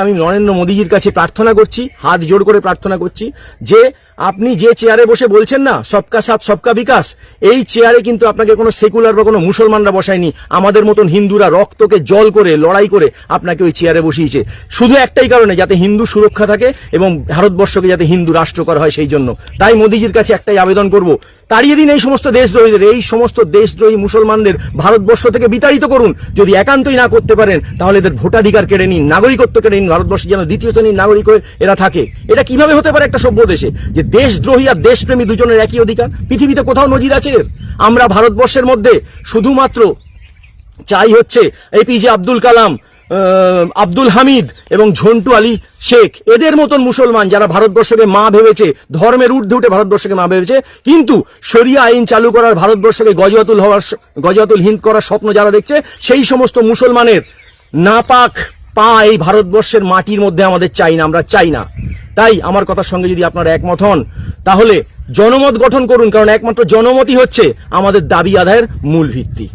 আমি নরেন্দ্র মোদীজির কাছে প্রার্থনা করছি, হাত জোড় করে প্রার্থনা করছি যে আপনি যে চেয়ারে বসে বলছেন না সবকা সাথ সবকা বিকাশ, এই চেয়ারে কিন্তু আপনাকে কোনো সেকুলার বা কোনো মুসলমানরা বসায়নি, আমাদের মতন হিন্দুরা রক্তকে জল করে লড়াই করে আপনাকে ওই চেয়ারে বসিয়েছে, শুধু একটাই কারণে যাতে হিন্দু সুরক্ষা থাকে এবং ভারতবর্ষকে যাতে হিন্দু রাষ্ট্র করা হয় সেই জন্য। তাই মোদীজির কাছে একটাই আবেদন করব, তাড়িয়ে দিন এই সমস্ত দেশদ্রোহীদের, এই সমস্ত দেশদ্রোহী মুসলমানদের ভারতবর্ষ থেকে বিতাড়িত করুন। যদি একান্তই না করতে পারেন তাহলে এদের ভোটাধিকার কেড়ে নিন, নাগরিকত্ব কেড়ে নিন, ভারতবর্ষে যেন দ্বিতীয় শ্রেণীর নাগরিক হয়ে এরা থাকে। এটা কিভাবে হতে পারে একটা সভ্য দেশে যে দেশদ্রোহী আর দেশপ্রেমী দুজনের একই অধিকার? পৃথিবীতে কোথাও নজির আছে? আমরা ভারতবর্ষের মধ্যে শুধুমাত্র চাই হচ্ছে এপিজে আব্দুল কালাম, আব্দুল হামিদ এবং ঝন্টু আলী শেখ, এদের মতন মুসলমান যারা ভারতবর্ষকে মা ভেবেছে, ধর্মের ঊর্ধ্বে উঠে ভারতবর্ষকে মা ভেবেছে, কিন্তু শরিয়া আইন চালু করার, ভারতবর্ষকে গজওয়াতুল হিন্দ করার স্বপ্ন যারা দেখছে, সেই সমস্ত মুসলমানের নাপাক পা এই ভারতবর্ষের মাটির মধ্যে আমাদের চাই না, আমরা চাই না। তাই আমার কথার সঙ্গে যদি আপনারা একমত হন তাহলে জনমত গঠন করুন, কারণ একমাত্র জনমতই হচ্ছে আমাদের দাবি আদায়ের মূল ভিত্তি।